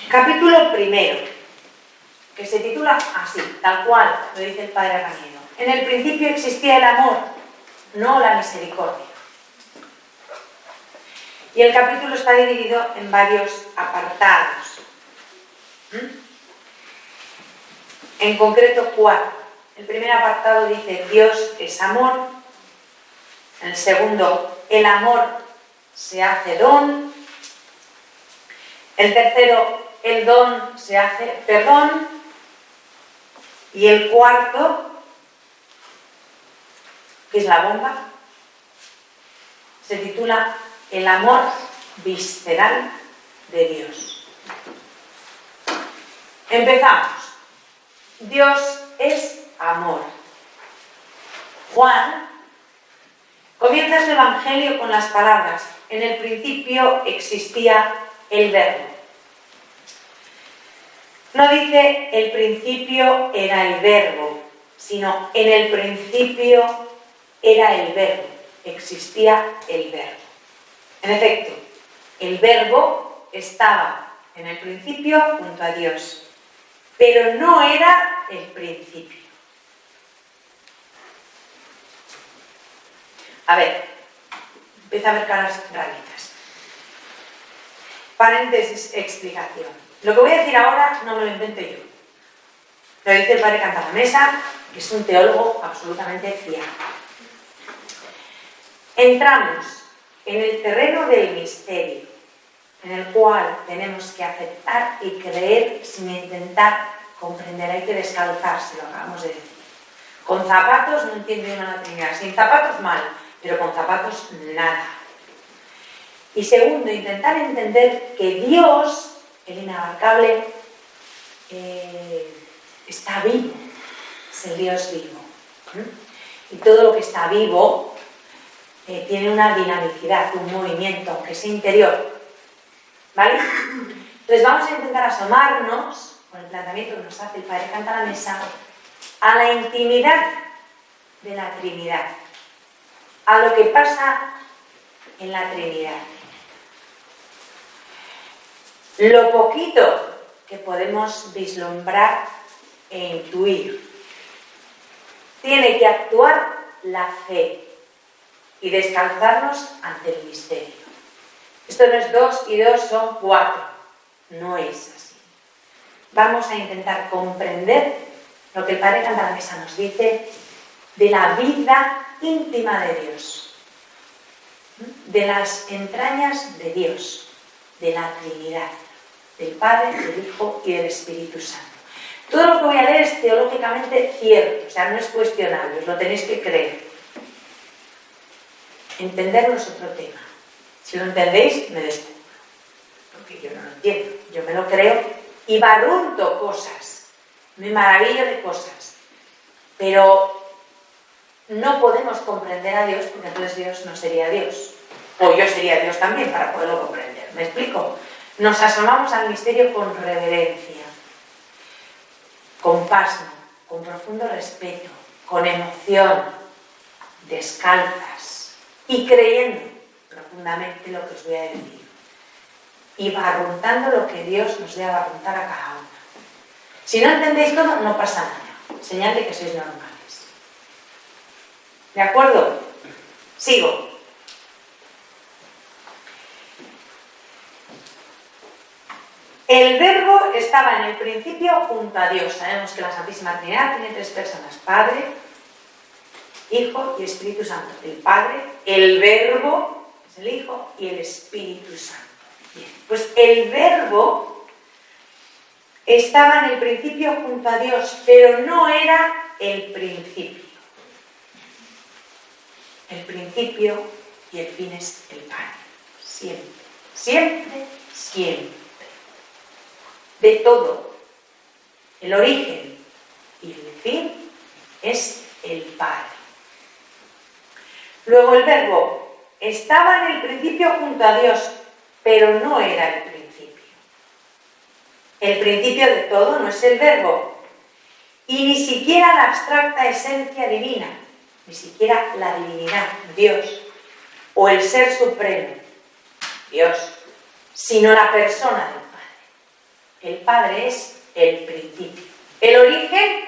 Capítulo primero, que se titula así, tal cual lo dice el Padre Ramiro. En el principio existía el amor, no la misericordia. Y el capítulo está dividido en varios apartados. En concreto 4. El primer apartado dice Dios es amor. El segundo, el amor se hace don. El tercero, el don se hace perdón. Y el cuarto, que es la bomba, se titula El amor visceral de Dios. Empezamos. Dios es amor. Juan comienza su evangelio con las palabras: en el principio existía el verbo. No dice el principio era el verbo, sino en el principio era el verbo, existía el verbo. En efecto, el verbo estaba en el principio junto a Dios, pero no era el principio. A ver, empieza a ver caras raritas. Paréntesis, explicación. Lo que voy a decir ahora no me lo invento yo. Lo dice el Padre Cantalamessa, que es un teólogo absolutamente fiable. Entramos en el terreno del misterio, en el cual tenemos que aceptar y creer sin intentar comprender. Hay que descalzarse, lo acabamos de decir. Con zapatos no entiende una la Trinidad. Sin zapatos mal, pero con zapatos nada. Y segundo, intentar entender que Dios, el inabarcable, está vivo, es el Dios vivo. Y todo lo que está vivo tiene una dinamicidad, un movimiento, aunque sea interior. ¿Vale? Entonces vamos a intentar asomarnos, con el planteamiento que nos hace el Padre Cantalamessa, a la intimidad de la Trinidad, a lo que pasa en la Trinidad. Lo poquito que podemos vislumbrar e intuir. Tiene que actuar la fe y descalzarnos ante el misterio. Esto no es 2 y 2 son 4. No es así. Vamos a intentar comprender lo que el Padre Cantalamessa nos dice de la vida íntima de Dios, de las entrañas de Dios, de la Trinidad, del Padre, del Hijo y del Espíritu Santo. Todo lo que voy a leer es teológicamente cierto, o sea, no es cuestionable, os lo tenéis que creer. Entenderlo es otro tema. Si lo entendéis, me descubro, porque yo no lo entiendo, yo me lo creo y barrunto cosas, me maravillo de cosas, pero no podemos comprender a Dios porque entonces Dios no sería Dios, o yo sería Dios también para poderlo comprender. ¿Me explico? Nos asomamos al misterio con reverencia, con pasmo, con profundo respeto, con emoción, descalzas y creyendo profundamente lo que os voy a decir y barruntando lo que Dios nos dé a barruntar a cada una. Si no entendéis todo, no pasa nada. Señal de que sois normales. ¿De acuerdo? Sigo. El verbo estaba en el principio junto a Dios. Sabemos que la Santísima Trinidad tiene 3 personas: Padre, Hijo y Espíritu Santo. El Padre, el verbo, es el Hijo, y el Espíritu Santo. Bien, pues el verbo estaba en el principio junto a Dios, pero no era el principio. El principio y el fin es el Padre. Siempre, siempre, siempre. De todo. El origen y el fin es el Padre. Luego el verbo estaba en el principio junto a Dios, pero no era el principio. El principio de todo no es el verbo, y ni siquiera la abstracta esencia divina, ni siquiera la divinidad, Dios, o el ser supremo, Dios, sino la persona del Padre. El Padre es el principio, el origen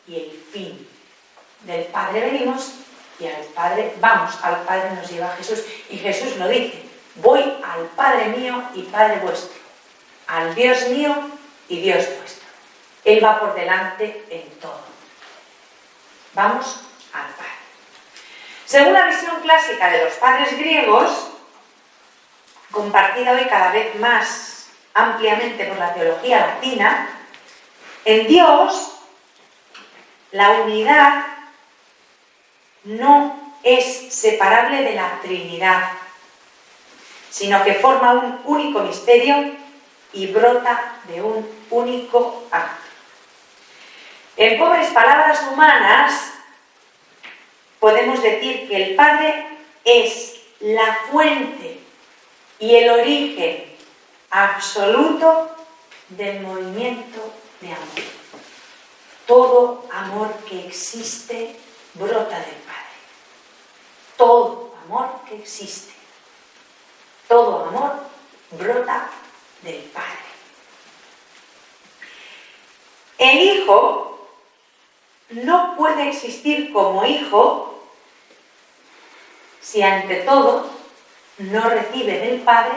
y el fin. Del Padre venimos y al Padre vamos, al Padre nos lleva Jesús. Y Jesús lo dice: voy al Padre mío y Padre vuestro, al Dios mío y Dios vuestro. Él va por delante en todo. Vamos al Padre. Según la visión clásica de los padres griegos, compartida hoy cada vez más ampliamente por la teología latina, en Dios la unidad no es separable de la Trinidad, sino que forma un único misterio y brota de un único acto. En pobres palabras humanas, podemos decir que el Padre es la fuente y el origen absoluto del movimiento de amor. Todo amor que existe brota del Padre. Todo amor que existe. Todo amor brota del Padre. El Hijo no puede existir como Hijo si ante todo no recibe del Padre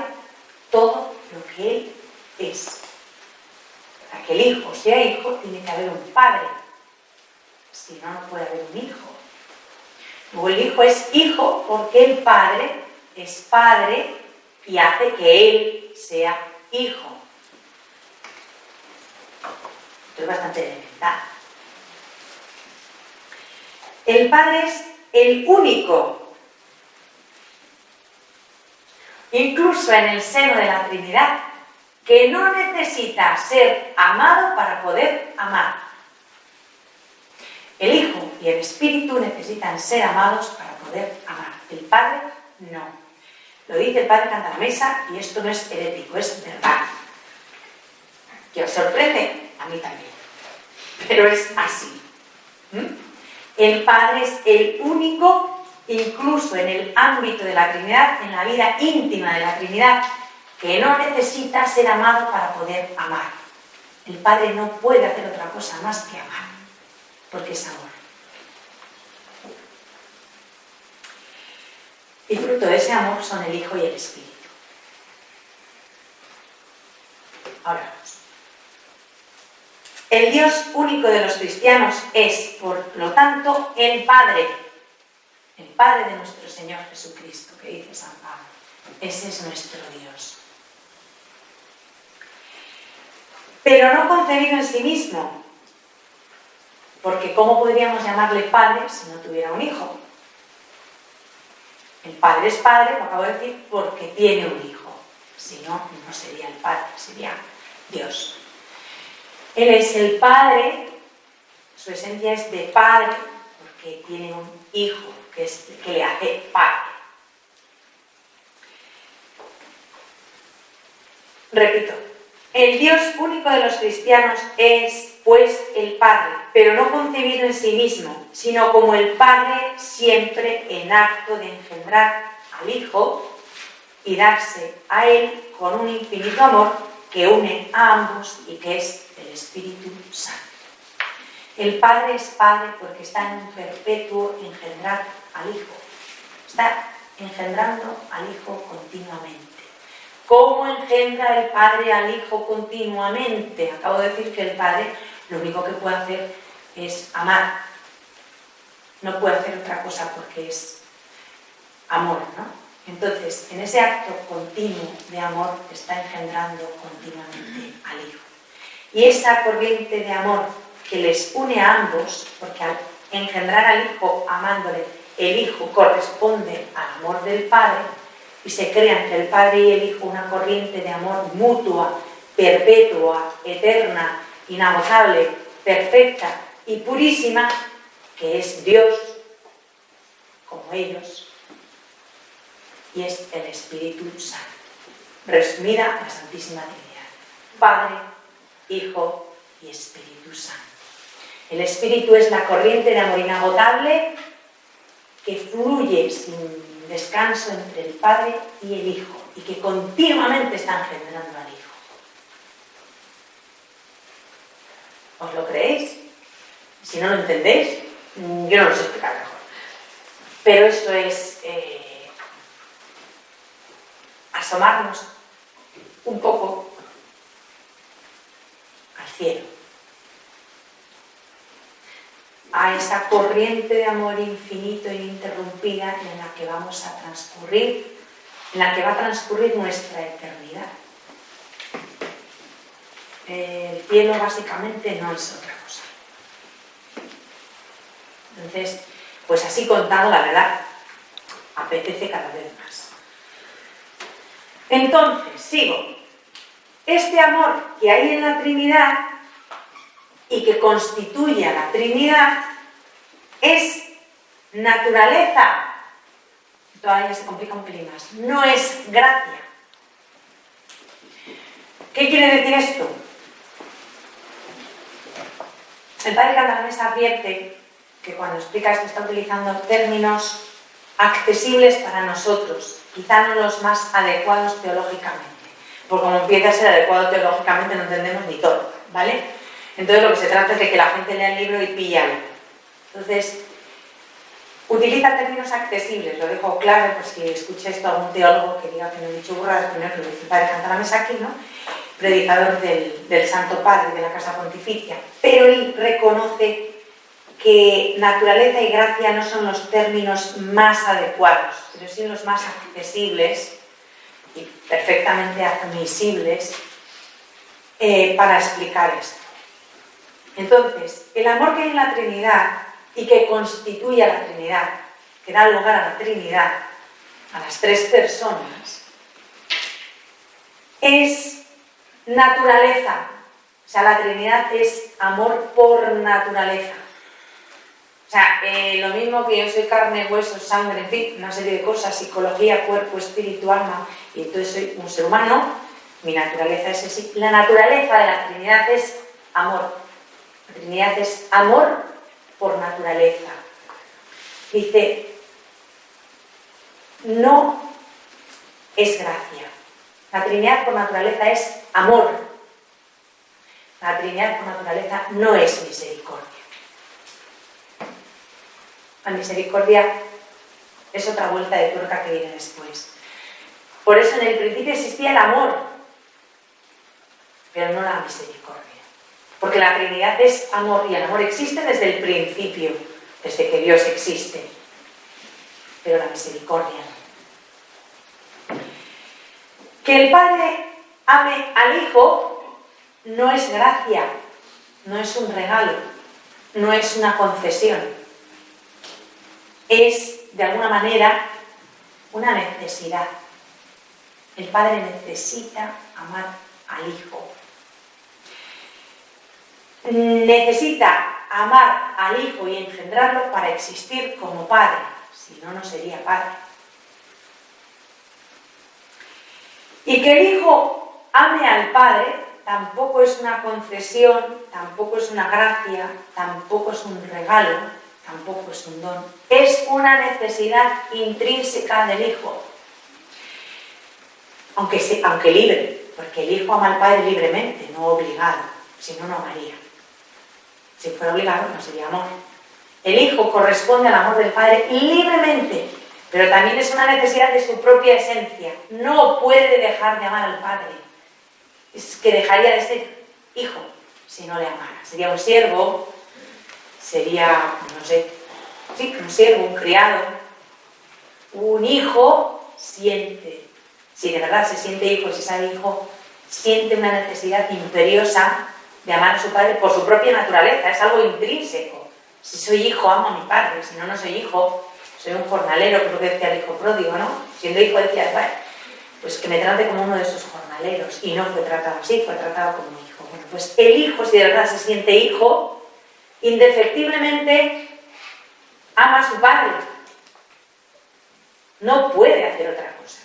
todo lo que Él es. Para que el Hijo sea Hijo, tiene que haber un Padre. Si no, no puede haber un Hijo. Luego el Hijo es Hijo porque el Padre es Padre y hace que Él sea Hijo. Esto es bastante elemental. El Padre es el único, incluso en el seno de la Trinidad, que no necesita ser amado para poder amar. El Hijo y el Espíritu necesitan ser amados para poder amar. El Padre no. Lo dice el Padre Cantalamessa y esto no es herético, es verdad. ¿Que os sorprende? A mí también. Pero es así. El Padre es el único, incluso en el ámbito de la Trinidad, en la vida íntima de la Trinidad, que no necesita ser amado para poder amar. El Padre no puede hacer otra cosa más que amar, porque es amor. Y fruto de ese amor son el Hijo y el Espíritu. Ahora vamos. El Dios único de los cristianos es, por lo tanto, el Padre de nuestro Señor Jesucristo, que dice San Pablo. Ese es nuestro Dios. Pero no concebido en sí mismo, porque ¿cómo podríamos llamarle Padre si no tuviera un Hijo? El Padre es Padre, lo acabo de decir, porque tiene un Hijo. Si no, no sería el Padre, sería Dios. Él es el Padre, su esencia es de Padre, porque tiene un Hijo que le hace Padre. Repito, el Dios único de los cristianos es, pues, el Padre, pero no concebido en sí mismo, sino como el Padre siempre en acto de engendrar al Hijo y darse a Él con un infinito amor que une a ambos y que es el Espíritu Santo. El Padre es Padre porque está en un perpetuo engendrar al Hijo. Está engendrando al Hijo continuamente. ¿Cómo engendra el Padre al Hijo continuamente? Acabo de decir que el Padre lo único que puede hacer es amar. No puede hacer otra cosa porque es amor, ¿no? Entonces, en ese acto continuo de amor está engendrando continuamente al Hijo. Y esa corriente de amor que les une a ambos, porque al engendrar al Hijo amándole, el Hijo corresponde al amor del Padre, y se crea entre el Padre y el Hijo una corriente de amor mutua, perpetua, eterna, inagotable, perfecta y purísima, que es Dios, como ellos, y es el Espíritu Santo. Resumida la Santísima Trinidad: Padre, Hijo y Espíritu Santo. El Espíritu es la corriente de amor inagotable que fluye sin descanso entre el Padre y el Hijo y que continuamente está engendrando al Hijo. ¿Os lo creéis? Si no lo entendéis, yo no lo sé explicar mejor. Pero eso es asomarnos un poco al cielo, a esa corriente de amor infinito e ininterrumpida en la que vamos a transcurrir, en la que va a transcurrir nuestra eternidad. El cielo básicamente no es otra cosa. Entonces, pues así contado, la verdad, apetece cada vez más. Entonces, sigo. Este amor que hay en la Trinidad y que constituye a la Trinidad es naturaleza. Todavía se complica un pelín más. No es gracia. ¿Qué quiere decir esto? El padre Cantalamés advierte que cuando explica esto está utilizando términos accesibles para nosotros, quizá no los más adecuados teológicamente, porque como empieza a ser adecuado teológicamente no entendemos ni todo, ¿vale? Entonces lo que se trata es de que la gente lea el libro y pille algo. Entonces, utiliza términos accesibles, lo dejo claro, pues si escucha esto algún teólogo que diga que no he dicho burradas, primero que lo dice el padre Cantalamés aquí, ¿no? Predicador del Santo Padre de la Casa Pontificia, pero él reconoce que naturaleza y gracia no son los términos más adecuados, pero sí los más accesibles y perfectamente admisibles para explicar esto. Entonces, el amor que hay en la Trinidad y que constituye a la Trinidad, que da lugar a la Trinidad, a las tres personas, es naturaleza. O sea, la Trinidad es amor por naturaleza. O sea, lo mismo que yo soy carne, hueso, sangre, en fin, una serie de cosas, psicología, cuerpo, espíritu, alma, y entonces soy un ser humano, mi naturaleza es así. La naturaleza de la Trinidad es amor. La Trinidad es amor por naturaleza. Dice, no es gracia. La Trinidad por naturaleza es amor. La Trinidad por naturaleza no es misericordia. La misericordia es otra vuelta de tuerca que viene después. Por eso en el principio existía el amor, pero no la misericordia. Porque la Trinidad es amor y el amor existe desde el principio, desde que Dios existe. Pero la misericordia no. Que el Padre ame al Hijo no es gracia, no es un regalo, no es una concesión. Es, de alguna manera, una necesidad. El Padre necesita amar al Hijo. Necesita amar al Hijo y engendrarlo para existir como Padre, si no, no sería Padre. Y que el Hijo ame al Padre tampoco es una concesión, tampoco es una gracia, tampoco es un regalo, tampoco es un don. Es una necesidad intrínseca del Hijo. Aunque libre, porque el Hijo ama al Padre libremente, no obligado, si no, no amaría. Si fuera obligado, no sería amor. El Hijo corresponde al amor del Padre libremente, pero también es una necesidad de su propia esencia. No puede dejar de amar al Padre. Es que dejaría de ser hijo si no le amara. Sería un siervo, sería, no sé, sí, un siervo, un criado. Un hijo siente, si de verdad se siente hijo, si sabe hijo, siente una necesidad imperiosa de amar a su padre por su propia naturaleza, es algo intrínseco. Si soy hijo, amo a mi padre, si no, no soy hijo, soy un jornalero, creo que decía el hijo pródigo, ¿no? Siendo hijo decía, bueno, pues que me trate como uno de esos jornaleros, y no fue tratado así, fue tratado como hijo. Bueno, pues el hijo, si de verdad se siente hijo, indefectiblemente ama a su padre. No puede hacer otra cosa.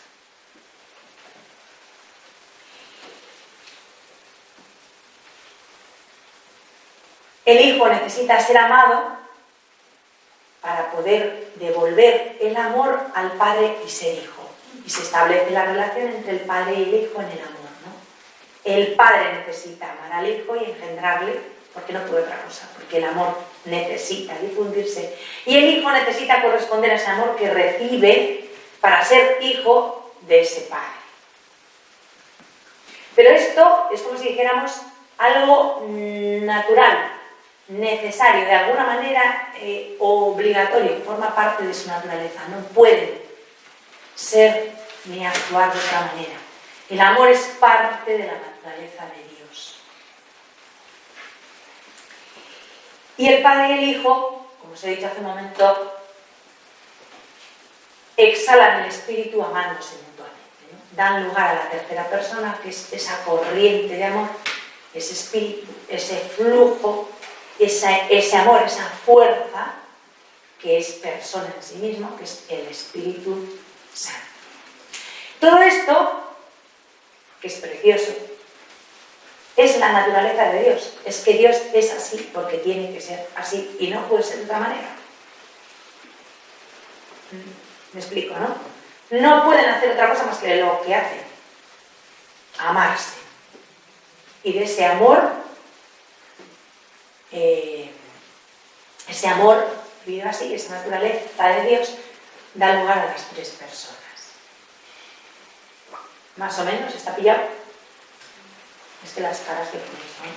El hijo necesita ser amado para poder devolver el amor al padre y ser hijo. Y se establece la relación entre el padre y el hijo en el amor, ¿no? El padre necesita amar al hijo y engendrarle porque no puede otra cosa, porque el amor necesita difundirse y el hijo necesita corresponder a ese amor que recibe para ser hijo de ese padre. Pero esto es como si dijéramos algo natural, necesario, de alguna manera obligatorio, forma parte de su naturaleza, no puede ser ni actuar de otra manera. El amor es parte de la naturaleza de Dios. Y el Padre y el Hijo, como os he dicho hace un momento, exhalan el espíritu amándose mutuamente, ¿no? Dan lugar a la tercera persona, que es esa corriente de amor, ese espíritu, ese flujo, ese amor, esa fuerza, que es persona en sí mismo, que es el Espíritu Santo. Todo esto, que es precioso, es la naturaleza de Dios. Es que Dios es así porque tiene que ser así y no puede ser de otra manera. ¿Me explico, no? No pueden hacer otra cosa más que lo que hacen. Amarse. Y de ese amor, vive así, esa naturaleza de Dios, da lugar a las tres personas. Más o menos, ¿está pillado? Es que las caras que ponéis, ¿no?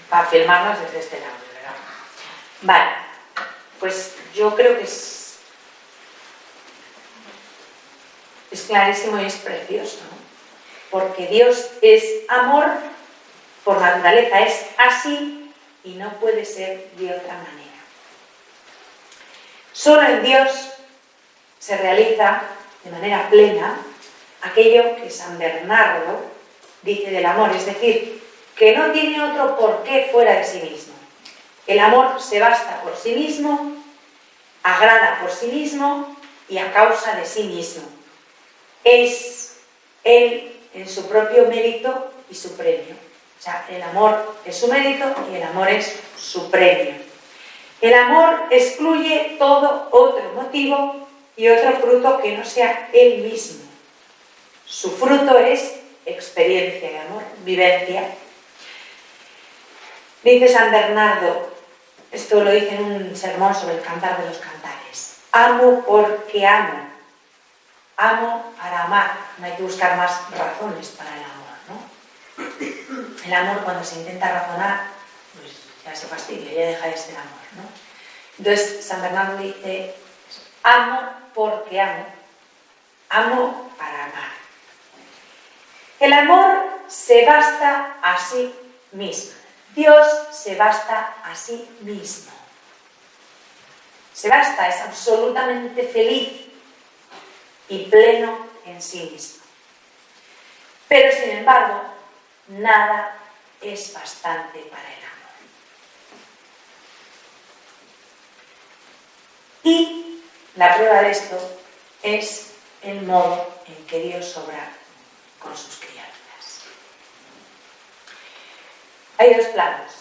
Para filmarlas desde este lado, ¿verdad? Vale, pues yo creo que es clarísimo y es precioso, ¿no? Porque Dios es amor, por naturaleza es así y no puede ser de otra manera. Solo en Dios se realiza de manera plena aquello que San Bernardo dice del amor, es decir, que no tiene otro porqué fuera de sí mismo. El amor se basta por sí mismo, agrada por sí mismo y a causa de sí mismo. Es él en su propio mérito y su premio. O sea, el amor es su mérito y el amor es su premio. El amor excluye todo otro motivo y otro fruto que no sea él mismo. Su fruto es experiencia de amor, vivencia. Dice San Bernardo, esto lo dice en un sermón sobre el Cantar de los Cantares: amo porque amo, amo para amar. No hay que buscar más razones para el amor, ¿no? El amor, cuando se intenta razonar, pues ya se fastidia, ya deja de ser amor, ¿no? Entonces San Bernardo dice: amo porque amo, amo para amar. El amor se basta a sí mismo. Dios se basta a sí mismo. Se basta, es absolutamente feliz y pleno en sí mismo. Pero sin embargo, nada es bastante para el amor. Y la prueba de esto es el modo en que Dios obra con sus criaturas. Hay dos planos.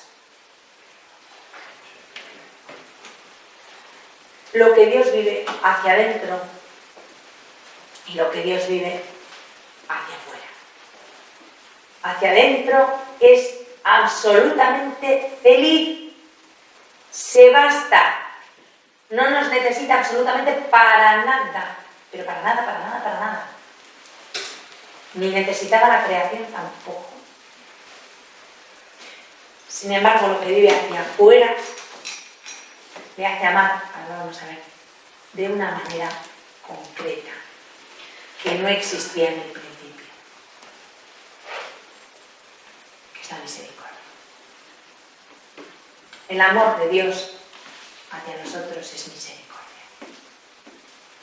Lo que Dios vive hacia adentro y lo que Dios vive hacia afuera. Hacia adentro es absolutamente feliz, se basta, no nos necesita absolutamente para nada, pero para nada, para nada, para nada. Ni necesitaba la creación tampoco. Sin embargo, lo que vive hacia afuera le hace amar, ahora vamos a ver, de una manera concreta, que no existía en el principio, que es la misericordia. El amor de Dios hacia nosotros es misericordia.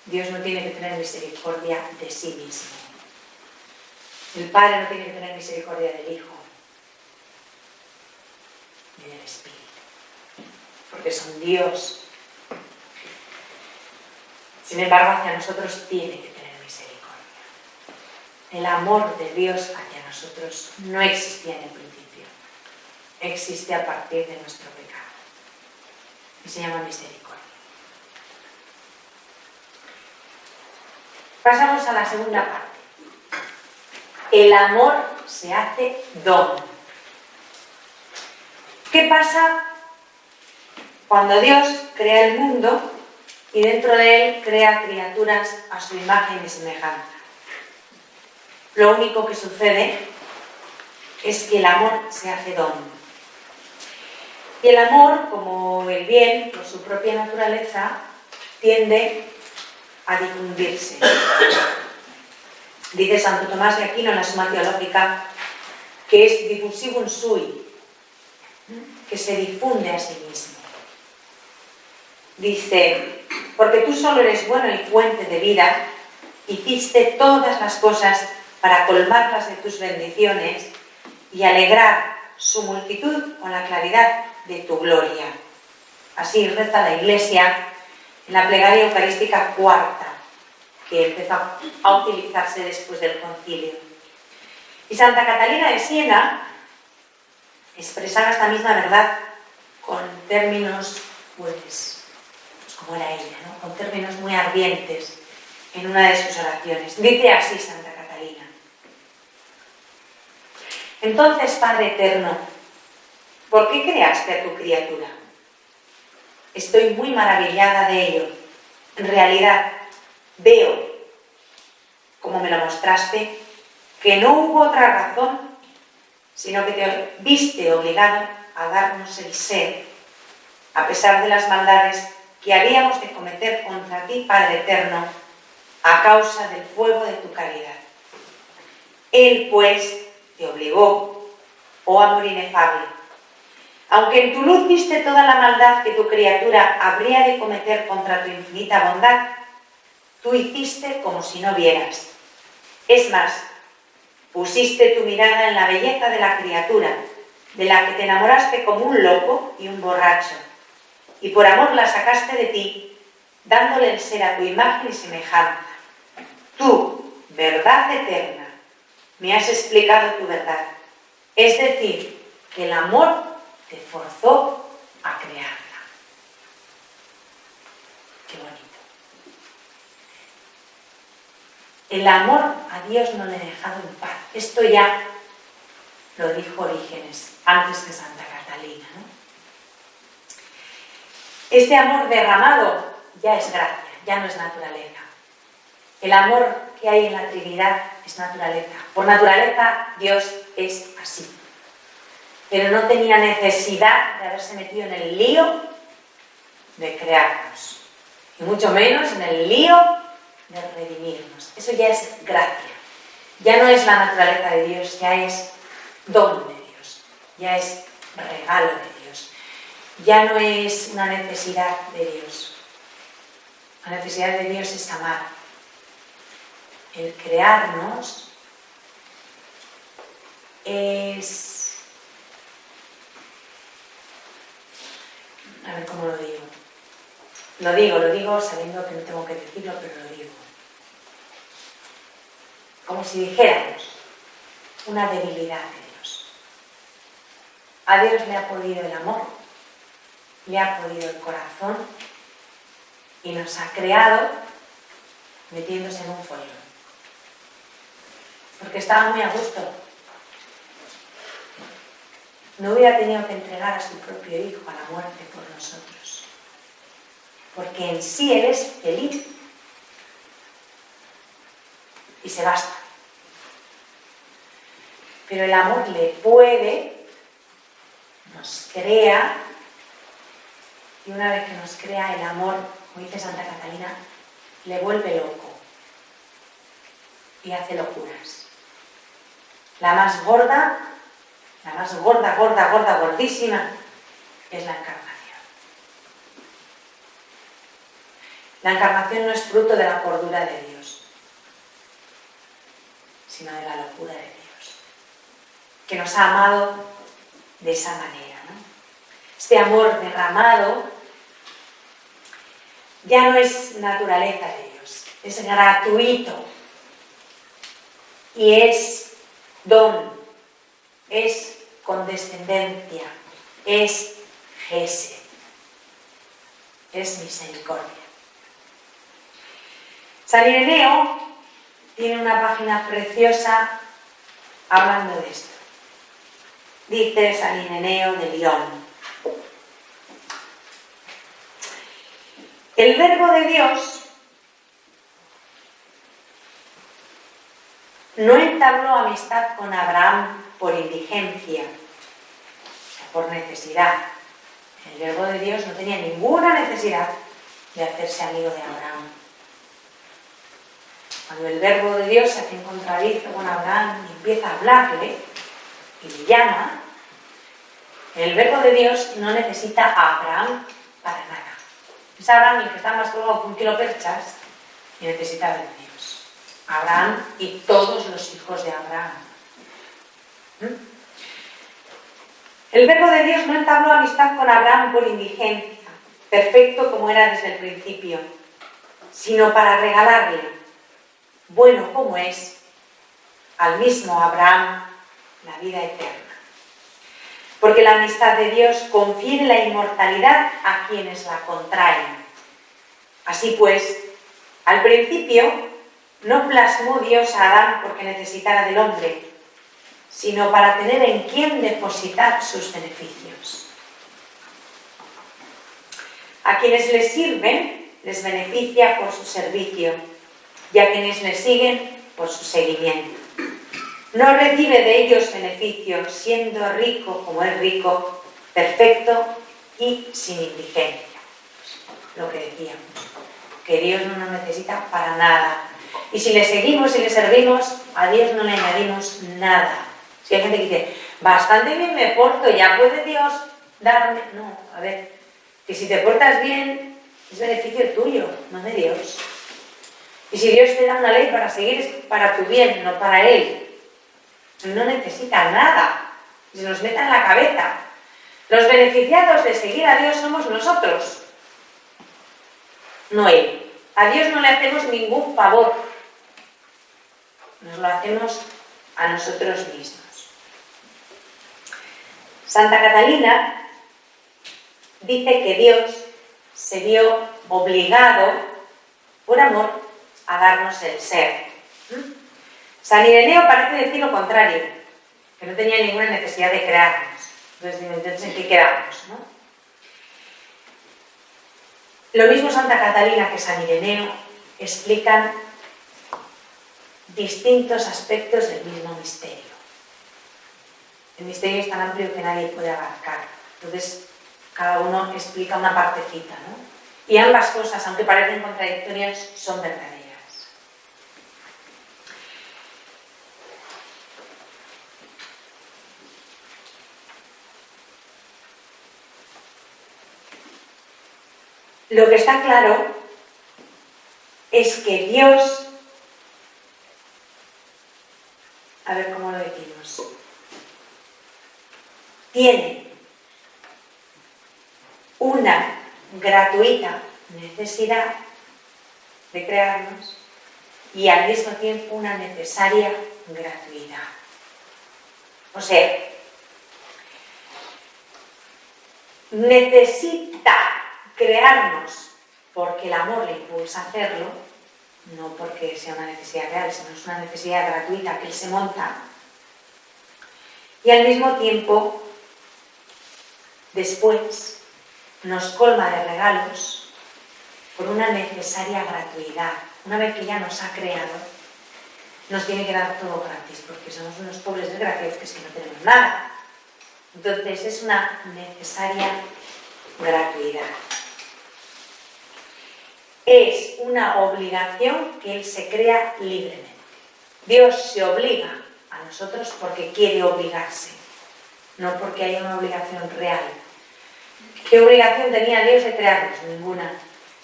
Dios no tiene que tener misericordia de sí mismo. El Padre no tiene que tener misericordia del Hijo ni del Espíritu, porque son Dios. Sin embargo, hacia nosotros tiene que tener misericordia. El amor de Dios hacia nosotros no existía en el principio, existe a partir de nuestro pecado y se llama misericordia. Pasamos a la segunda parte. El amor se hace don. ¿Qué pasa cuando Dios crea el mundo y dentro de él crea criaturas a su imagen y semejanza? Lo único que sucede es que el amor se hace don. Y el amor, como el bien, por su propia naturaleza, tiende a difundirse. Dice Santo Tomás de Aquino en la Suma Teológica que es diffusivum sui, que se difunde a sí mismo. Dice, porque tú solo eres bueno y fuente de vida, hiciste todas las cosas para colmarlas de tus bendiciones y alegrar su multitud con la claridad de tu gloria. Así reza la Iglesia en la plegaria eucarística cuarta, que empezó a utilizarse después del concilio. Y Santa Catalina de Siena expresaba esta misma verdad con términos, pues como era ella, ¿no? Con términos muy ardientes en una de sus oraciones. Dice así Santa Catalina: entonces, Padre eterno, ¿por qué creaste a tu criatura? Estoy muy maravillada de ello. En realidad, veo, como me lo mostraste, que no hubo otra razón, sino que te viste obligado a darnos el ser, a pesar de las maldades que habíamos de cometer contra ti, Padre eterno, a causa del fuego de tu caridad. Él, pues, te obligó, oh amor inefable. Aunque en tu luz viste toda la maldad que tu criatura habría de cometer contra tu infinita bondad, tú hiciste como si no vieras. Es más, pusiste tu mirada en la belleza de la criatura, de la que te enamoraste como un loco y un borracho, y por amor la sacaste de ti, dándole el ser a tu imagen y semejanza. Tú, verdad eterna, me has explicado tu verdad. Es decir, que el amor te forzó a crearla. Qué bonito. El amor a Dios no le ha dejado en paz. Esto ya lo dijo Orígenes, antes que Santa Catalina, ¿no? Este amor derramado ya es gracia, ya no es naturaleza. El amor que hay en la Trinidad es naturaleza. Por naturaleza, Dios es así. Pero no tenía necesidad de haberse metido en el lío de crearnos. Y mucho menos en el lío de redimirnos. Eso ya es gracia. Ya no es la naturaleza de Dios, ya es don de Dios. Ya es regalo de Dios. Ya no es una necesidad de Dios. La necesidad de Dios es amar. El crearnos es... A ver cómo lo digo. Lo digo sabiendo que no tengo que decirlo, pero lo digo. Como si dijéramos una debilidad de Dios. A Dios le ha podido el amor, le ha podido el corazón y nos ha creado metiéndose en un follón. Porque estaba muy a gusto. No hubiera tenido que entregar a su propio hijo a la muerte por nosotros. Porque en sí Él es feliz. Y se basta. Pero el amor le puede, nos crea, y una vez que nos crea el amor, como dice Santa Catalina, le vuelve loco y hace locuras. La más gorda, gordísima, es la encarnación. La encarnación no es fruto de la cordura de Dios, sino de la locura de Dios, que nos ha amado de esa manera, ¿no? Este amor derramado ya no es naturaleza de Dios, es gratuito y es don, es condescendencia, es gesed, es misericordia. San Ireneo tiene una página preciosa hablando de esto. dice San Ireneo de Lyon. El Verbo de Dios no entabló amistad con Abraham por indigencia, por necesidad. El Verbo de Dios no tenía ninguna necesidad de hacerse amigo de Abraham. Cuando el Verbo de Dios se hace encontradizo con Abraham y empieza a hablarle y le llama, el Verbo de Dios no necesita a Abraham para nada. Es Abraham el que está más colgado que un kilo perchas y necesita de Dios. Abraham y todos los hijos de Abraham. El Verbo de Dios no entabló amistad con Abraham por indigencia, perfecto como era desde el principio, sino para regalarle, bueno como es, al mismo Abraham la vida eterna. Porque la amistad de Dios confiere la inmortalidad a quienes la contraen. Así pues, al principio no plasmó Dios a Adán porque necesitara del hombre, sino para tener en quien depositar sus beneficios. A quienes le sirven les beneficia por su servicio, y a quienes le siguen por su seguimiento. No recibe de ellos beneficio, siendo rico como es rico, perfecto y sin indigencia. Lo que decíamos, que Dios no nos necesita para nada. Y si le seguimos y le servimos, a Dios no le añadimos nada. Si hay gente que dice, bastante bien me porto, ya puede Dios darme... No, a ver, que si te portas bien, es beneficio tuyo, no de Dios. Y si Dios te da una ley para seguir, es para tu bien, no para Él. No necesita nada, se nos meta en la cabeza. Los beneficiados de seguir a Dios somos nosotros, no Él. A Dios no le hacemos ningún favor, nos lo hacemos a nosotros mismos. Santa Catalina dice que Dios se vio obligado, por amor, a darnos el ser. San Ireneo parece decir lo contrario, que no tenía ninguna necesidad de crearnos. Entonces ¿en qué quedamos, no? Lo mismo Santa Catalina que San Ireneo explican distintos aspectos del mismo misterio. El misterio es tan amplio que nadie puede abarcar. Entonces, cada uno explica una partecita, ¿no? Y ambas cosas, aunque parecen contradictorias, son verdaderas. Lo que está claro es que Dios, a ver cómo lo decimos, tiene una gratuita necesidad de crearnos y al mismo tiempo una necesaria gratuidad. O sea, necesita crearnos porque el amor le impulsa a hacerlo, no porque sea una necesidad real, sino es una necesidad gratuita que él se monta, y al mismo tiempo después nos colma de regalos por una necesaria gratuidad. Una vez que ya nos ha creado, nos tiene que dar todo gratis, porque somos unos pobres desgraciados que es que no tenemos nada. Entonces es una necesaria gratuidad. Es una obligación que Él se crea libremente. Dios se obliga a nosotros porque quiere obligarse, no porque haya una obligación real. ¿Qué obligación tenía Dios de crearnos? Ninguna.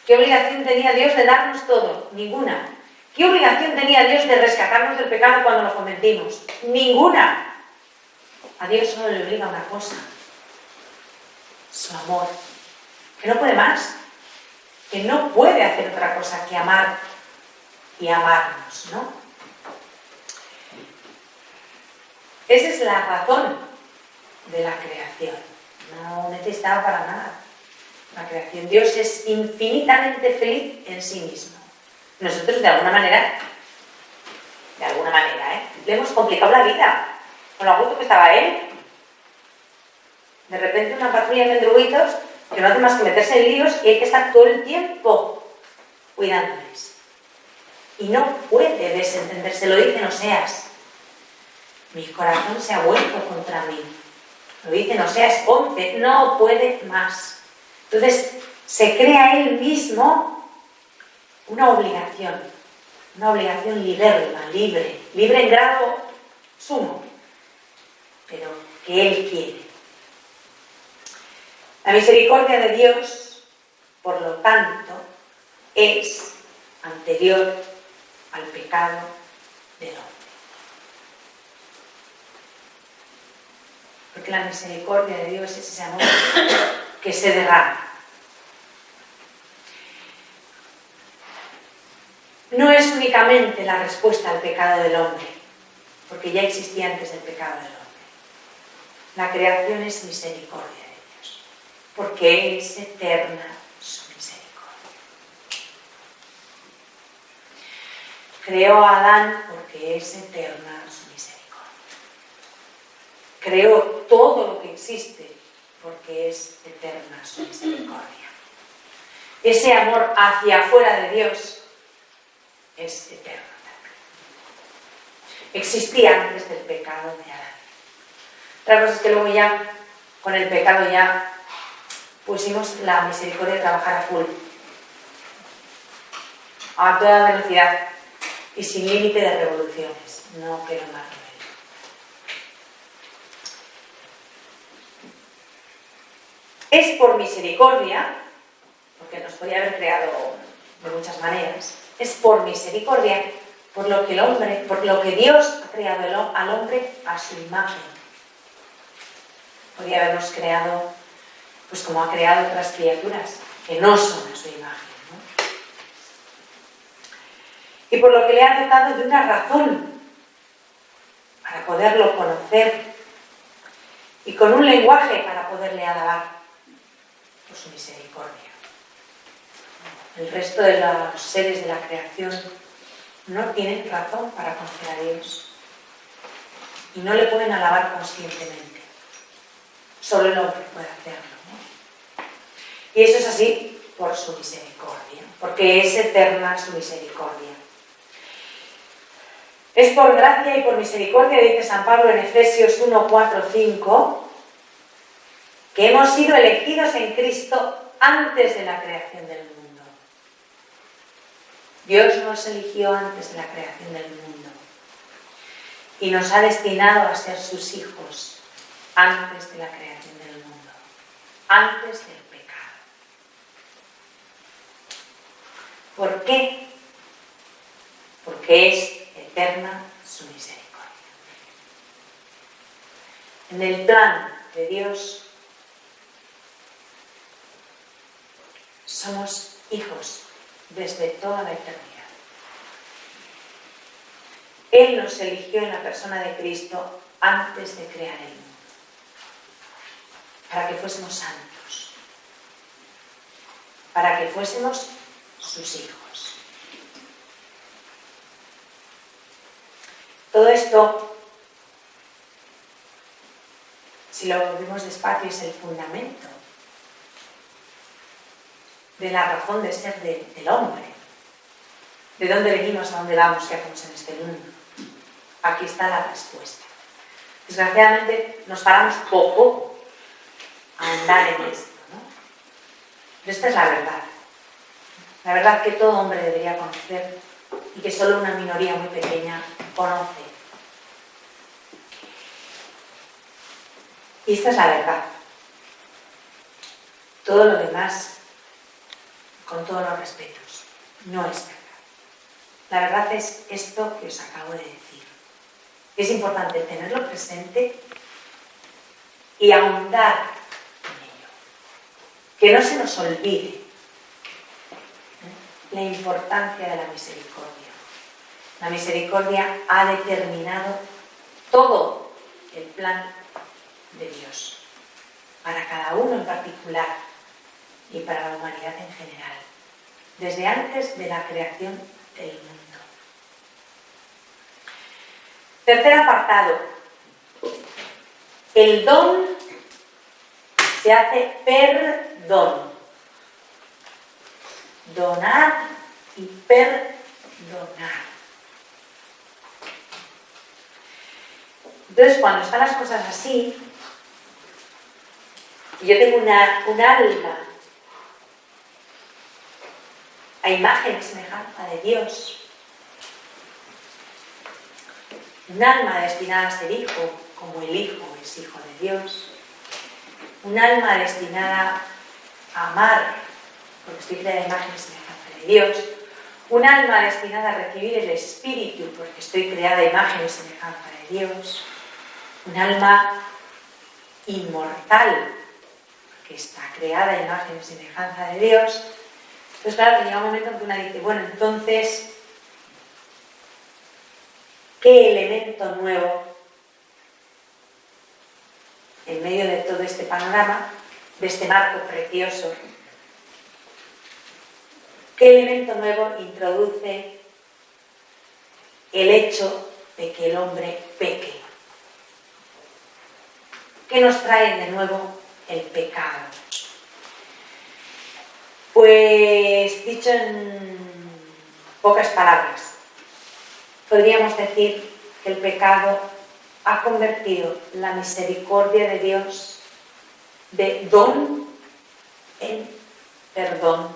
¿Qué obligación tenía Dios de darnos todo? Ninguna. ¿Qué obligación tenía Dios de rescatarnos del pecado cuando lo cometimos? Ninguna. A Dios solo le obliga una cosa: su amor, que no puede más, que no puede hacer otra cosa que amar y amarnos, ¿no? Esa es la razón de la creación. No necesitaba para nada la creación. Dios es infinitamente feliz en sí mismo. Nosotros de alguna manera, le hemos complicado la vida con lo gusto que estaba Él. repente una patrulla de mendruguitos que no hace más que meterse en líos y hay que estar todo el tiempo cuidándoles. Y no puede desentenderse, lo dice Oseas. Mi corazón se ha vuelto contra mí. Lo dice Oseas 11, no puede más. Entonces se crea él mismo una obligación libérrima, libre en grado sumo, pero que él quiere. La misericordia de Dios, por lo tanto, es anterior al pecado del hombre. Porque la misericordia de Dios es ese amor que se derrama. No es únicamente la respuesta al pecado del hombre, porque ya existía antes del pecado del hombre. La creación es misericordia de Dios, porque es eterna su misericordia. Creó a Adán porque es eterna su misericordia. Creó todo lo que existe porque es eterna su misericordia. Ese amor hacia afuera de Dios es eterno. Existía antes del pecado de Adán. Otra cosa es que luego ya, con el pecado ya pusimos la misericordia de trabajar a full, a toda velocidad y sin límite de revoluciones. No quiero más remedio. Es por misericordia, porque nos podía haber creado de muchas maneras, es por misericordia, por lo que Dios ha creado al hombre a su imagen. Podría habernos creado, pues como ha creado otras criaturas, que no son a su imagen, ¿no? Y por lo que le ha dotado de una razón para poderlo conocer y con un lenguaje para poderle alabar por su misericordia. El resto de los seres de la creación no tienen razón para conocer a Dios y no le pueden alabar conscientemente. Solo el hombre puede hacerlo, ¿no? Y eso es así por su misericordia, porque es eterna su misericordia. Es por gracia y por misericordia, dice San Pablo en Efesios 1, 4, 5, que hemos sido elegidos en Cristo antes de la creación del mundo. Dios nos eligió antes de la creación del mundo y nos ha destinado a ser sus hijos antes de la creación del mundo, antes del pecado. ¿Por qué? Porque es eterna su misericordia. En el plan de Dios somos hijos desde toda la eternidad. Él nos eligió en la persona de Cristo antes de crear el mundo, para que fuésemos santos, para que fuésemos sus hijos. Todo esto, si lo vemos despacio, es el fundamento de la razón de ser del hombre. ¿De dónde venimos? ¿A dónde vamos? ¿Qué hacemos en este mundo? Aquí está la respuesta. Desgraciadamente nos paramos poco a andar en esto, ¿no? Pero esta es la verdad. La verdad que todo hombre debería conocer y que solo una minoría muy pequeña conoce. Y esta es la verdad. Todo lo demás, con todos los respetos, no es verdad. La verdad es esto que os acabo de decir. Es importante tenerlo presente y ahondar en ello. Que no se nos olvide la importancia de la misericordia. La misericordia ha determinado todo el plan de Dios, para cada uno en particular y para la humanidad en general, desde antes de la creación del mundo. Tercer apartado, el don se hace perdón. Donar y perdonar. Entonces, cuando están las cosas así, y yo tengo un alma a imagen y semejanza de Dios, un alma destinada a ser hijo, como el Hijo es hijo de Dios, un alma destinada a amar, porque estoy creada a imagen y semejanza de Dios, un alma destinada a recibir el Espíritu, porque estoy creada a imagen y semejanza de Dios, un alma inmortal, porque está creada a imagen y semejanza de Dios. Entonces, claro, llega un momento en que una dice, bueno, entonces, ¿qué elemento nuevo en medio de todo este panorama, de este marco precioso? ¿Qué elemento nuevo introduce el hecho de que el hombre peque? ¿Qué nos trae de nuevo el pecado? Pues, dicho en pocas palabras, podríamos decir que el pecado ha convertido la misericordia de Dios de don en perdón.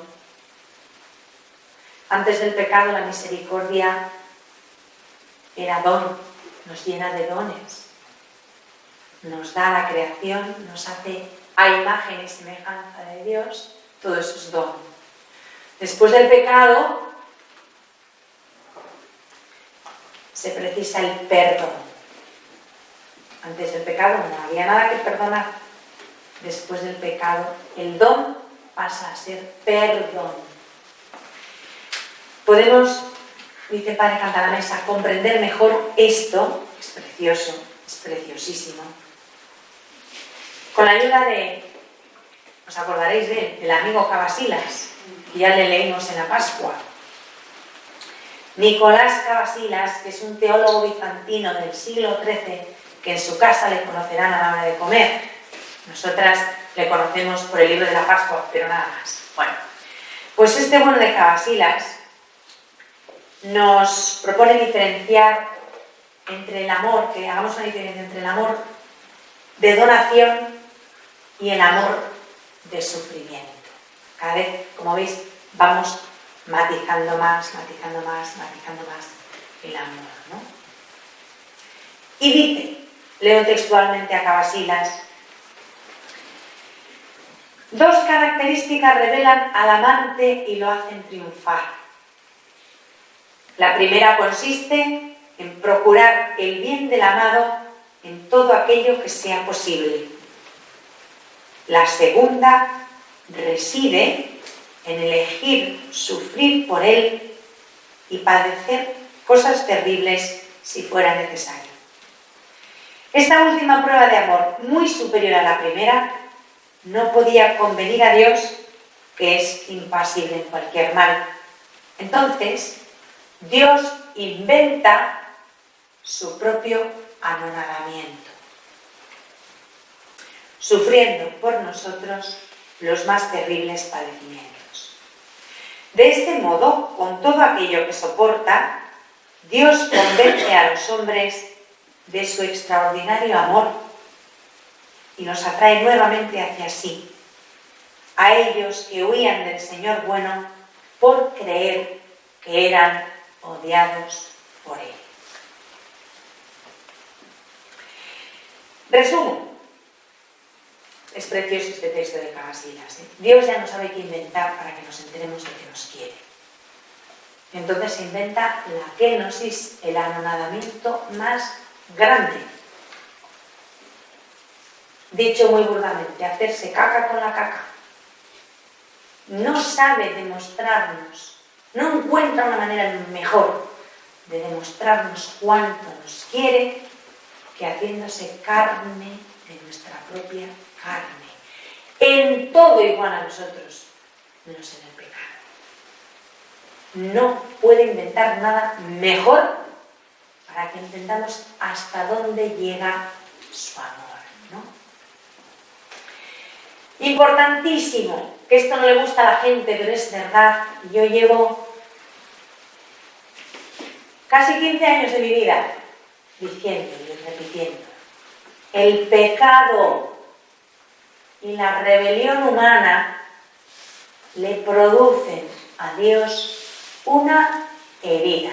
Antes del pecado, la misericordia era don, nos llena de dones, nos da la creación, nos hace a imagen y semejanza de Dios, todo eso es don. Después del pecado, se precisa el perdón. Antes del pecado no había nada que perdonar. Después del pecado, el don pasa a ser perdón. Podemos, dice el Padre Cantalamessa, comprender mejor esto, es precioso, es preciosísimo, con la ayuda de, os acordaréis de él, del amigo Cavasilas, que ya le leímos en la Pascua. Nicolás Cavasilas, que es un teólogo bizantino del siglo XIII, que en su casa le conocerán a la hora de comer. Nosotras le conocemos por el libro de la Pascua, pero nada más. Bueno, pues este bueno de Cavasilas nos propone diferenciar entre el amor, que hagamos una diferencia entre el amor de donación y el amor de sufrimiento. Cada vez, como veis, vamos matizando más el amor, ¿no? Y dice, leo textualmente a Cavasilas, dos características revelan al amante y lo hacen triunfar. La primera consiste en procurar el bien del amado en todo aquello que sea posible. La segunda reside en elegir sufrir por él y padecer cosas terribles si fuera necesario. Esta última prueba de amor, muy superior a la primera, no podía convenir a Dios, que es impasible en cualquier mal. Entonces, Dios inventa su propio anonadamiento, sufriendo por nosotros los más terribles padecimientos. De este modo, con todo aquello que soporta, Dios convence a los hombres de su extraordinario amor y nos atrae nuevamente hacia sí, a ellos que huían del Señor bueno por creer que eran odiados por Él. Resumo. Es precioso este texto de Cavasilas, ¿eh? Dios ya no sabe qué inventar para que nos enteremos de que nos quiere. Entonces se inventa la kenosis, el anonadamiento más grande. Dicho muy burdamente, hacerse caca con la caca. No sabe demostrarnos, no encuentra una manera mejor de demostrarnos cuánto nos quiere que haciéndose carne de nuestra propia carne. En todo igual a nosotros, menos en el pecado. No puede inventar nada mejor para que entendamos hasta dónde llega su amor, ¿no? Importantísimo, que esto no le gusta a la gente, pero es verdad. Yo llevo casi 15 años de mi vida diciendo y repitiendo: el pecado y la rebelión humana le producen a Dios una herida.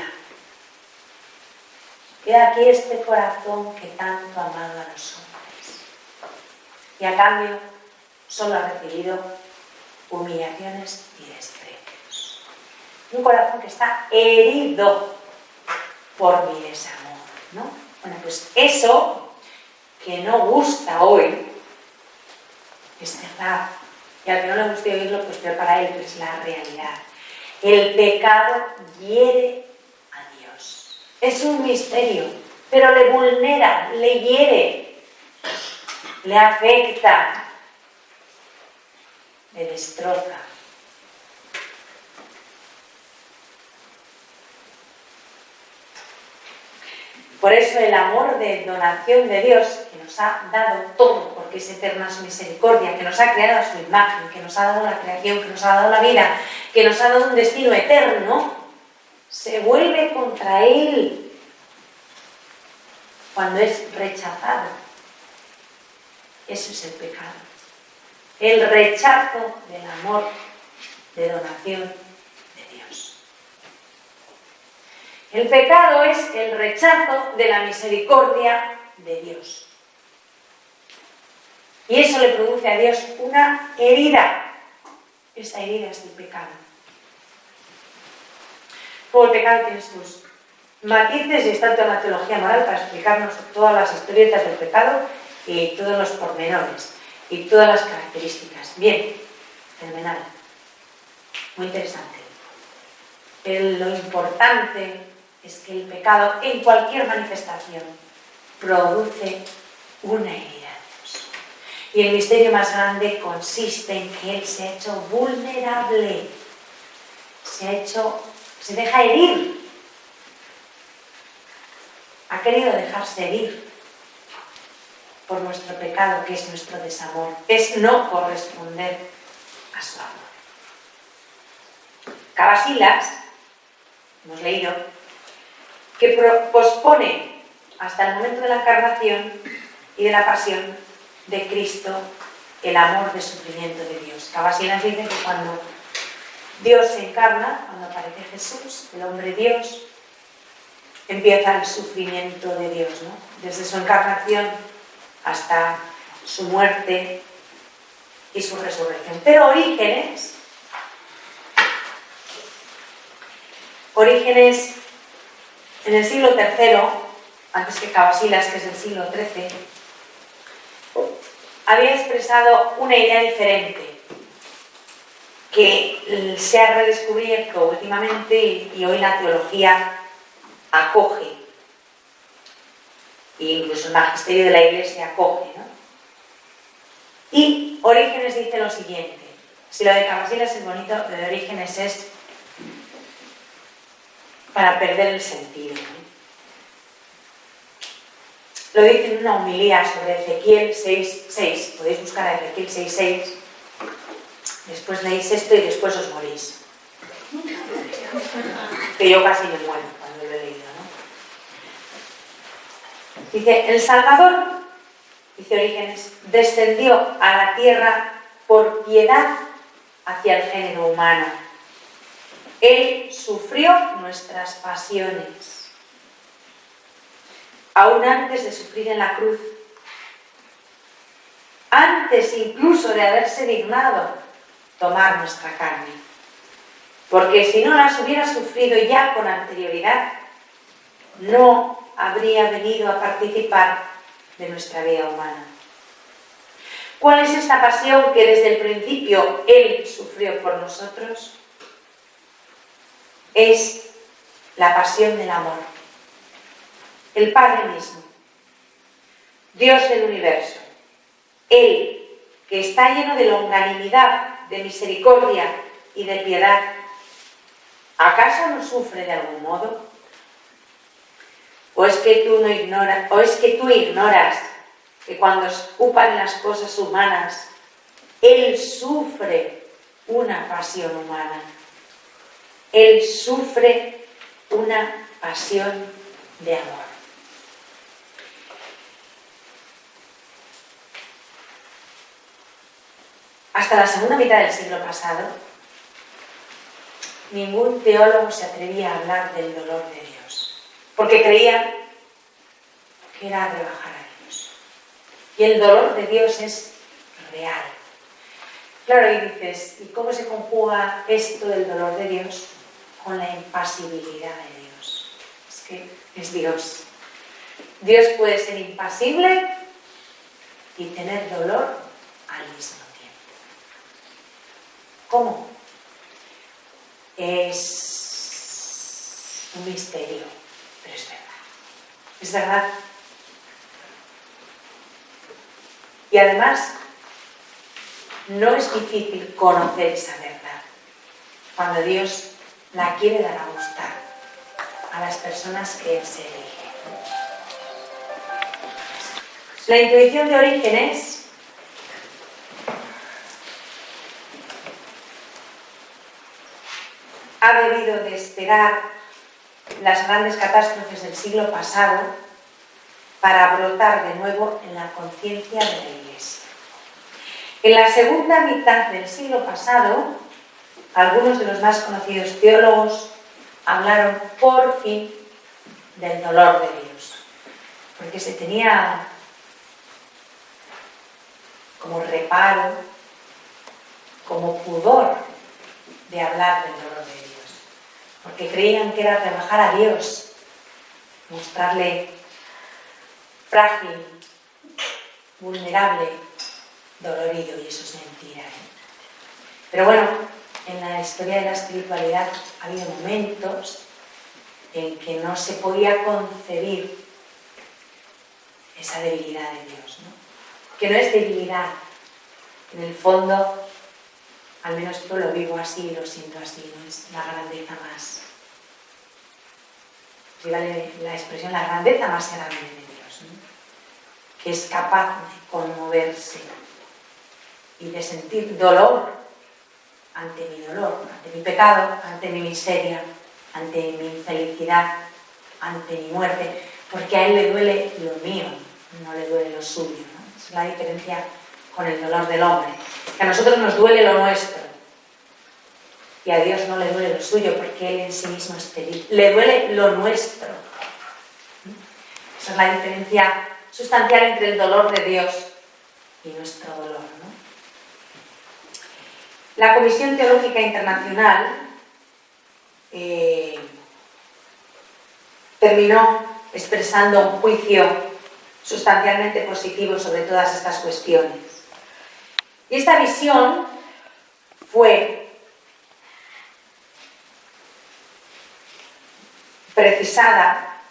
He aquí este corazón que tanto ha amado a los hombres, y a cambio solo ha recibido humillaciones y desprecios. Un corazón que está herido por mi desamor, ¿no? Bueno, pues eso que no gusta hoy es verdad. Y al que no le guste oírlo, pues peor para él, pero es la realidad. El pecado hiere a Dios. Es un misterio, pero le vulnera, le hiere, le afecta, le destroza. Por eso el amor de donación de Dios, que nos ha dado todo, porque es eterna su misericordia, que nos ha creado a su imagen, que nos ha dado la creación, que nos ha dado la vida, que nos ha dado un destino eterno, se vuelve contra Él cuando es rechazado. Eso es el pecado. El rechazo del amor de donación de Dios. El pecado es el rechazo de la misericordia de Dios. Y eso le produce a Dios una herida. Esa herida es el pecado. Luego el pecado tiene sus matices y está toda la teología moral para explicarnos todas las historietas del pecado y todos los pormenores y todas las características. Bien, fenomenal. Muy interesante. Pero lo importante es que el pecado, en cualquier manifestación, produce una herida en Dios. Y el misterio más grande consiste en que Él se ha hecho vulnerable, se deja herir. Ha querido dejarse herir por nuestro pecado, que es nuestro desamor, es no corresponder a su amor. Cavasilas, hemos leído, que pospone hasta el momento de la encarnación y de la pasión de Cristo el amor de sufrimiento de Dios. Cavasilas dice que cuando Dios se encarna, cuando aparece Jesús, el hombre Dios, empieza el sufrimiento de Dios, ¿no? Desde su encarnación hasta su muerte y su resurrección. Pero Orígenes en el siglo III, antes que Cavasilas, que es el siglo XIII, había expresado una idea diferente que se ha redescubierto últimamente y hoy la teología acoge, e incluso el magisterio de la Iglesia acoge, ¿no? Y Orígenes dice lo siguiente: si lo de Cavasilas es bonito, lo de Orígenes es para perder el sentido, ¿no? Lo dice en una homilía sobre Ezequiel 6:6. Podéis buscar a Ezequiel 6:6. Después leéis esto y después os morís. Que yo casi me muero cuando lo he leído, ¿no? Dice: el Salvador, dice Orígenes, descendió a la tierra por piedad hacia el género humano. Él sufrió nuestras pasiones, aún antes de sufrir en la cruz, antes incluso de haberse dignado tomar nuestra carne, porque si no las hubiera sufrido ya con anterioridad, no habría venido a participar de nuestra vida humana. ¿Cuál es esta pasión que desde el principio Él sufrió por nosotros? Es la pasión del amor. El Padre mismo, Dios del universo, Él, que está lleno de longanimidad, de misericordia y de piedad, ¿acaso no sufre de algún modo? ¿O es que tú ignoras que cuando ocupan las cosas humanas Él sufre una pasión humana. Él sufre una pasión de amor. Hasta la segunda mitad del siglo pasado, ningún teólogo se atrevía a hablar del dolor de Dios, porque creían que era rebajar a Dios. Y el dolor de Dios es real. Claro, y dices, ¿y cómo se conjuga esto del dolor de Dios con la impasibilidad de Dios? Es que es Dios. Dios puede ser impasible y tener dolor al mismo tiempo. ¿Cómo? Es un misterio, pero es verdad. Es verdad. Y además, no es difícil conocer esa verdad cuando Dios la quiere dar a gustar a las personas que Él se elige. La intuición de Orígenes ha debido de esperar las grandes catástrofes del siglo pasado para brotar de nuevo en la conciencia de la Iglesia. En la segunda mitad del siglo pasado, algunos de los más conocidos teólogos hablaron por fin del dolor de Dios, porque se tenía como reparo, como pudor de hablar del dolor de Dios, porque creían que era rebajar a Dios, mostrarle frágil, vulnerable, dolorido, y eso es mentira. Pero bueno, en la historia de la espiritualidad ha habido momentos en que no se podía concebir esa debilidad de Dios, ¿no? Que no es debilidad, en el fondo, al menos yo lo vivo así y lo siento así, no es la grandeza más, si vale la expresión, la grandeza más grande de Dios, ¿no? Que es capaz de conmoverse y de sentir dolor ante mi dolor, ante mi pecado, ante mi miseria, ante mi infelicidad, ante mi muerte, porque a Él le duele lo mío, no le duele lo suyo, ¿no? Esa es la diferencia con el dolor del hombre, que a nosotros nos duele lo nuestro y a Dios no le duele lo suyo, porque Él en sí mismo es feliz, le duele lo nuestro. Esa es la diferencia sustancial entre el dolor de Dios y nuestro dolor, ¿no? La Comisión Teológica Internacional terminó expresando un juicio sustancialmente positivo sobre todas estas cuestiones. Y esta visión fue precisada,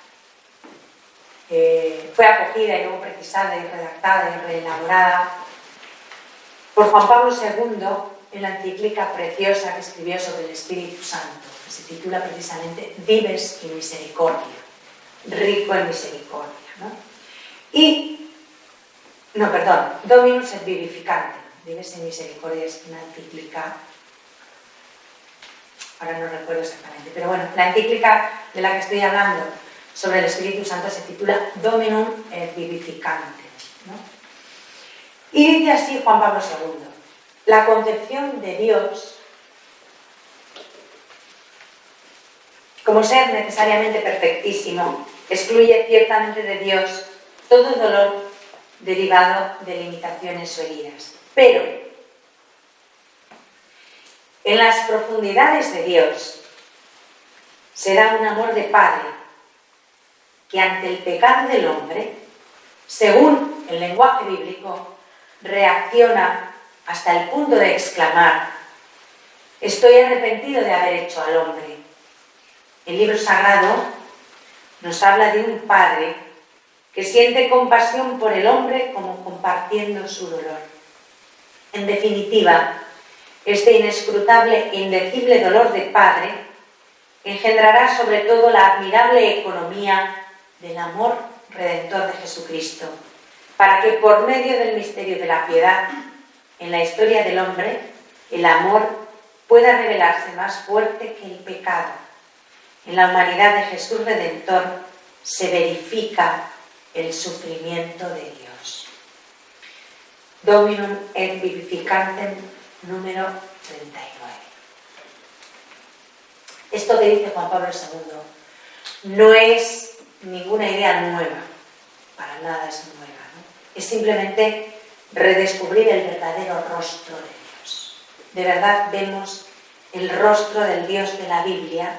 fue acogida y luego precisada y redactada y reelaborada por Juan Pablo II en la encíclica preciosa que escribió sobre el Espíritu Santo, que se titula precisamente Vives in Misericordia, rico en misericordia, ¿no? Dominus et Vivificante, Vives in Misericordia, es una encíclica, ahora no recuerdo exactamente, pero bueno, la encíclica de la que estoy hablando sobre el Espíritu Santo se titula Dominum et Vivificante, ¿no? Y dice así Juan Pablo II: la concepción de Dios como ser necesariamente perfectísimo excluye ciertamente de Dios todo dolor derivado de limitaciones o heridas. Pero en las profundidades de Dios se da un amor de Padre que ante el pecado del hombre, según el lenguaje bíblico, reacciona hasta el punto de exclamar: estoy arrepentido de haber hecho al hombre. El libro sagrado nos habla de un Padre que siente compasión por el hombre como compartiendo su dolor. En definitiva, este inescrutable e indecible dolor de Padre engendrará sobre todo la admirable economía del amor redentor de Jesucristo, para que por medio del misterio de la piedad en la historia del hombre, el amor pueda revelarse más fuerte que el pecado. En la humanidad de Jesús Redentor se verifica el sufrimiento de Dios. Dominum et vivificantem, número 39. Esto que dice Juan Pablo II no es ninguna idea nueva, para nada es nueva, ¿no? Es simplemente redescubrir el verdadero rostro de Dios. De verdad vemos el rostro del Dios de la Biblia,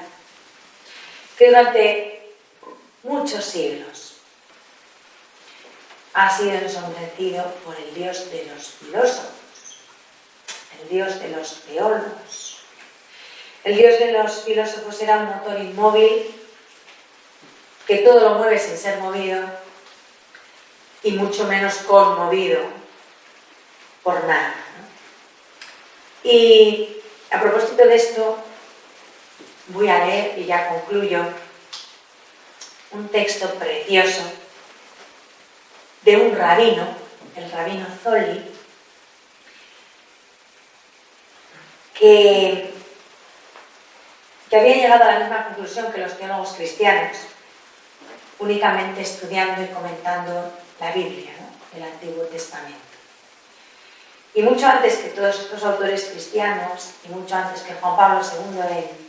que durante muchos siglos ha sido ensombrecido por el Dios de los filósofos, el Dios de los teólogos. El Dios de los filósofos era un motor inmóvil que todo lo mueve sin ser movido y mucho menos conmovido por nada, ¿no? Y a propósito de esto, voy a leer, y ya concluyo, un texto precioso de un rabino, el rabino Zoli, que había llegado a la misma conclusión que los teólogos cristianos, únicamente estudiando y comentando la Biblia, ¿no? El Antiguo Testamento. Y mucho antes que todos estos autores cristianos, y mucho antes que Juan Pablo II en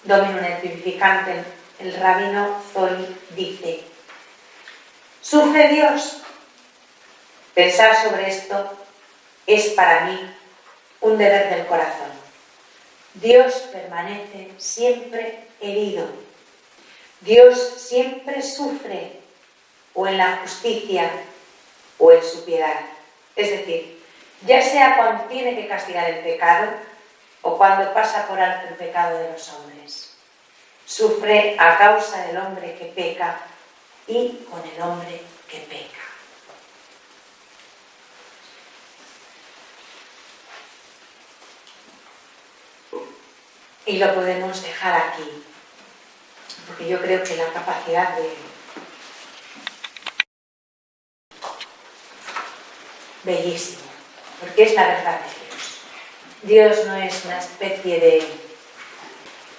Dominum et Vivificantem, el rabino Zoli dice: ¿sufre Dios? Pensar sobre esto es para mí un deber del corazón. Dios permanece siempre herido. Dios siempre sufre, o en la justicia o en su piedad. Es decir, ya sea cuando tiene que castigar el pecado o cuando pasa por alto el pecado de los hombres. Sufre a causa del hombre que peca y con el hombre que peca. Y lo podemos dejar aquí, porque yo creo que la capacidad de bellísimo, porque es la verdad de Dios. Dios no es una especie de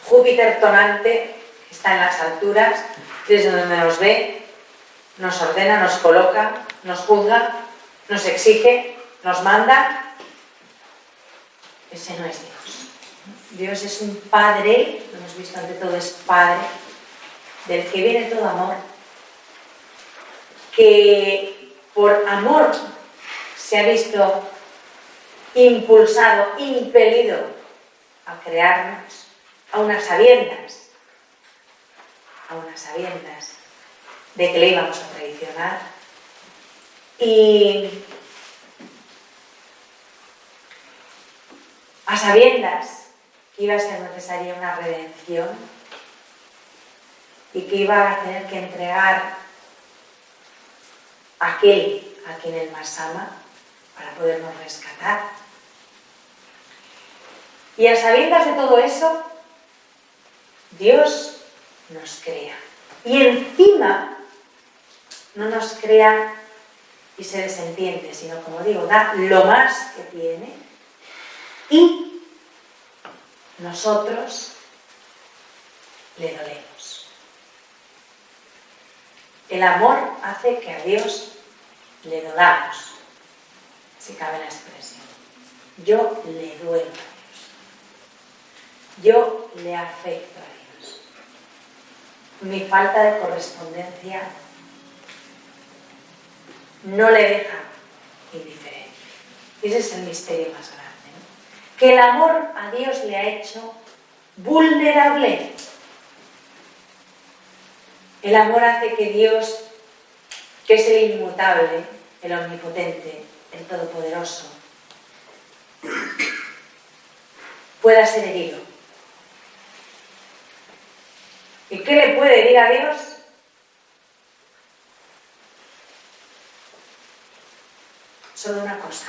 Júpiter tonante que está en las alturas, desde donde nos ve, nos ordena, nos coloca, nos juzga, nos exige, nos manda. Ese no es Dios. Dios es un Padre, lo hemos visto ante todo, es Padre, del que viene todo amor, que por amor se ha visto impulsado, impelido a crearnos a unas sabiendas de que le íbamos a traicionar, y a sabiendas que iba a ser necesaria una redención y que iba a tener que entregar a aquel a quien él más ama para podernos rescatar. Y a sabiendas de todo eso, Dios nos crea. Y encima no nos crea y se desentiende, sino, como digo, da lo más que tiene, y nosotros le dolemos. El amor hace que a Dios le dolamos, si cabe la expresión. Yo le duelo a Dios. Yo le afecto a Dios. Mi falta de correspondencia no le deja indiferente. Ese es el misterio más grande, ¿no? Que el amor a Dios le ha hecho vulnerable. El amor hace que Dios, que es el inmutable, el omnipotente, el todopoderoso, pueda ser herido. ¿Y qué le puede herir a Dios? Solo una cosa: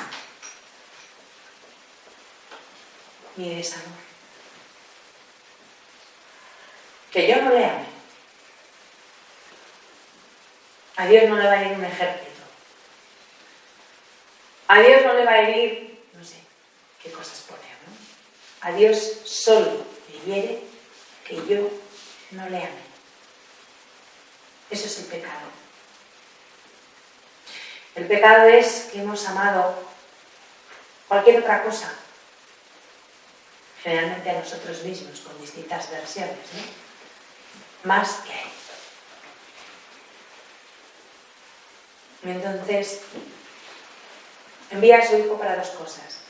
mi desamor. Que yo no le ame. A Dios no le va a ir un ejército. A Dios no le va a ir, no sé, qué cosas poner, ¿no? A Dios solo le hiere que yo no le ame. Eso es el pecado. El pecado es que hemos amado cualquier otra cosa, generalmente a nosotros mismos, con distintas versiones, ¿no? Más que a Él. Entonces, envía a su Hijo para dos cosas.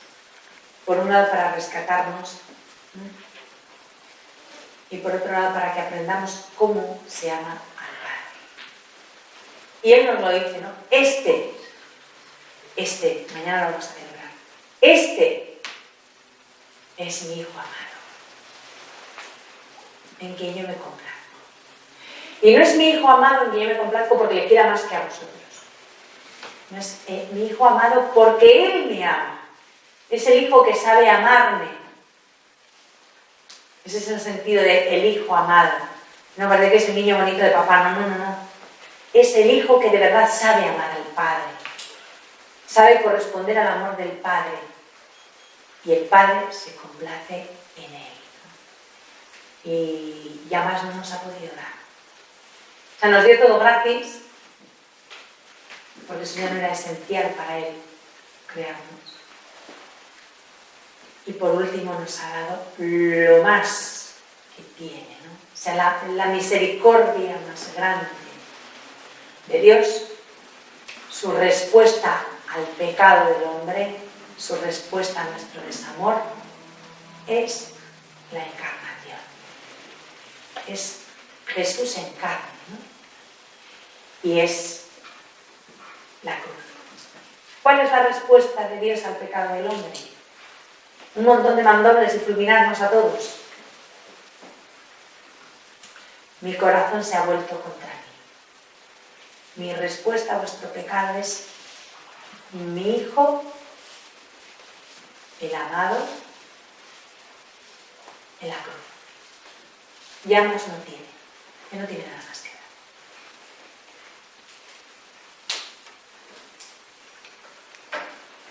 Por un lado, para rescatarnos, ¿no? Y por otro lado, para que aprendamos cómo se ama al Padre. Y Él nos lo dice, ¿no? Mañana lo vamos a celebrar. Este es mi Hijo amado, en quien yo me complazco. Y no es mi Hijo amado en quien yo me complazco porque le quiera más que a vosotros. No es mi Hijo amado porque Él me ama. Es el Hijo que sabe amarme. Ese es el sentido de el Hijo amado. No parece que es el niño bonito de papá, no. Es el Hijo que de verdad sabe amar al Padre. Sabe corresponder al amor del Padre. Y el Padre se complace en Él. Y ya más no nos ha podido dar. O sea, nos dio todo gratis, porque eso ya no era esencial para Él crearnos. Y por último nos ha dado lo más que tiene, ¿no? O sea, la misericordia más grande de Dios, su respuesta al pecado del hombre, su respuesta a nuestro desamor, es la encarnación. Es Jesús en carne, ¿no? Y es la cruz. ¿Cuál es la respuesta de Dios al pecado del hombre? Un montón de mandobles y fulminarnos a todos. Mi corazón se ha vuelto contra mí. Mi respuesta a vuestro pecado es mi Hijo, el amado, en la cruz. Ya más no tiene. Él no tiene nada más que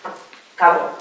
dar. Cabo.